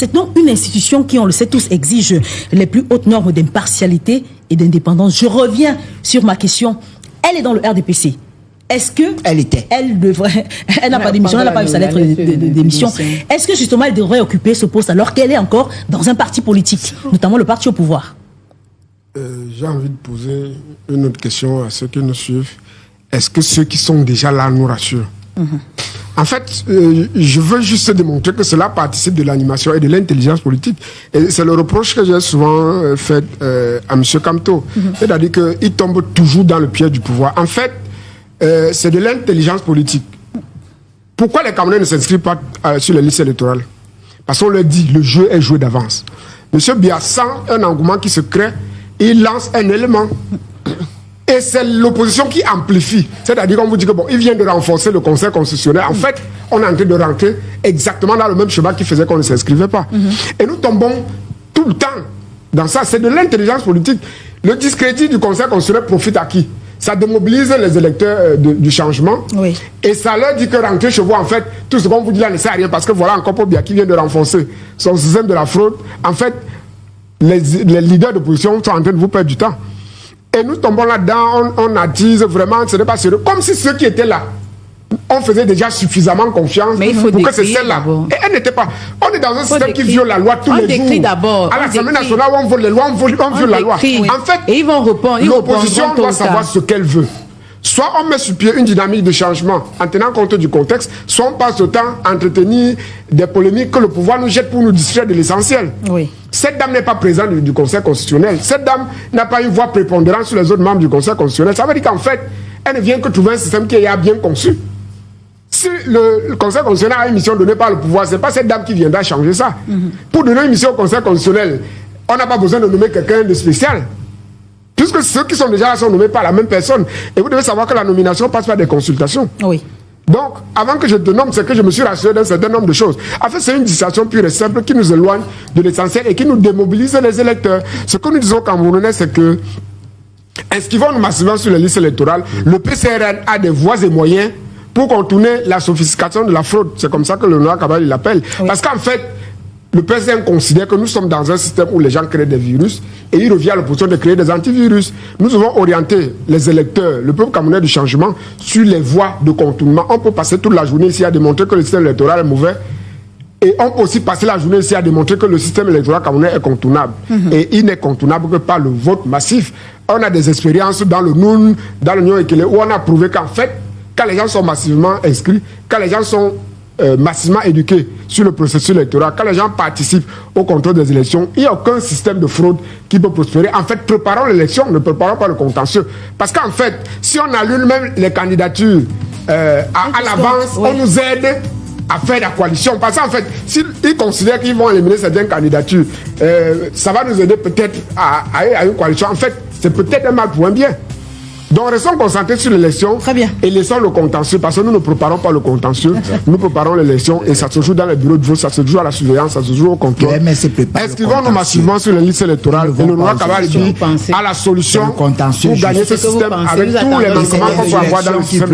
C'est donc une institution qui, on le sait tous, exige les plus hautes normes d'impartialité et d'indépendance. Je reviens sur ma question. Elle est dans le RDPC. Est-ce que elle n'a pas d'émission, elle n'a pas vu sa lettre d'émission. Est-ce que justement elle devrait occuper ce poste alors qu'elle est encore dans un parti politique, notamment le parti au pouvoir? J'ai envie de poser une autre question à ceux qui nous suivent. Est-ce que ceux qui sont déjà là nous rassurent? En fait, je veux juste démontrer que cela participe de l'animation et de l'intelligence politique. Et c'est le reproche que j'ai souvent fait à M. Kamto. C'est-à-dire qu'il tombe toujours dans le piège du pouvoir. En fait, c'est de l'intelligence politique. Pourquoi les Camerounais ne s'inscrivent pas sur les listes électorales? Parce qu'on leur dit, le jeu est joué d'avance. M. Biya sent un engouement qui se crée, il lance un élément. Et c'est l'opposition qui amplifie. C'est-à-dire qu'on vous dit que bon, il vient de renforcer le Conseil constitutionnel. En fait, on est en train de rentrer exactement dans le même schéma qui faisait qu'on ne s'inscrivait pas. Et nous tombons tout le temps dans ça. C'est de l'intelligence politique. Le discrédit du Conseil constitutionnel profite à qui? Ça démobilise les électeurs du changement. Oui. Et ça leur dit que rentrer chez vous, en fait, tout ce qu'on vous dit là ne sert à rien. Parce que voilà encore Pobia qui vient de renforcer son système de la fraude. En fait, les leaders d'opposition sont en train de vous perdre du temps. Et nous tombons là-dedans, on attise vraiment, ce n'est pas sérieux. Comme si ceux qui étaient là, on faisait déjà suffisamment confiance pour que c'est celle-là. Et elle n'était pas. On est dans un système qui viole la loi tous les jours. À l'Assemblée nationale, on vole les lois, on viole la loi. En fait, et ils vont répondre. L'opposition doit savoir ce qu'elle veut. Soit on met sur pied une dynamique de changement en tenant compte du contexte, soit on passe le temps à entretenir des polémiques que le pouvoir nous jette pour nous distraire de l'essentiel. Oui. Cette dame n'est pas présente du Conseil constitutionnel. Cette dame n'a pas une voix prépondérante sur les autres membres du Conseil constitutionnel. Ça veut dire qu'en fait, elle ne vient que trouver un système qui est bien conçu. Si le Conseil constitutionnel a une mission donnée par le pouvoir, ce n'est pas cette dame qui viendra changer ça. Pour donner une mission au Conseil constitutionnel, on n'a pas besoin de nommer quelqu'un de spécial. Puisque ceux qui sont déjà là sont nommés par la même personne. Et vous devez savoir que la nomination passe par des consultations. Oui. Donc, avant que je te nomme, c'est que je me suis rassuré d'un certain nombre de choses. En fait, c'est une distraction pure et simple qui nous éloigne de l'essentiel et qui nous démobilise les électeurs. Ce que nous disons aux Camerounais, c'est que, inscrivons-nous massivement sur les listes électorales. Le PCRN a des voies et moyens pour contourner la sophistication de la fraude. C'est comme ça que le Noir Cabal l'appelle. Oui. Parce qu'en fait, le PCRN considère que nous sommes dans un système où les gens créent des virus et il revient à l'opposition de créer des antivirus. Nous devons orienter les électeurs, le peuple camerounais du changement, sur les voies de contournement. On peut passer toute la journée ici à démontrer que le système électoral est mauvais et on peut aussi passer la journée ici à démontrer que le système électoral camerounais est contournable. Et il n'est contournable que par le vote massif. On a des expériences dans le NUN, dans l'Union Équilibrée, où on a prouvé qu'en fait, quand les gens sont massivement inscrits, quand les gens sont massivement éduqués sur le processus électoral, quand les gens participent au contrôle des élections, il n'y a aucun système de fraude qui peut prospérer. En fait, préparons l'élection, ne préparons pas le contentieux. Parce qu'en fait, si on annule même les candidatures à l'avance, oui, on nous aide à faire la coalition. Parce qu'en fait, s'ils considèrent qu'ils vont éliminer certaines candidatures, ça va nous aider peut-être à une coalition. En fait, c'est peut-être un mal pour un bien. Donc, restons concentrés sur l'élection et laissons le contentieux, parce que nous ne préparons pas le contentieux, nous préparons l'élection et ça se joue dans les bureaux de vote, ça se joue à la surveillance, ça se joue au contrôle. Inscrivons-nous massivement sur les listes électorales et le Noir Cabal dit à la solution pour gagner ce système avec tous les manquements qu'on peut avoir dans le système.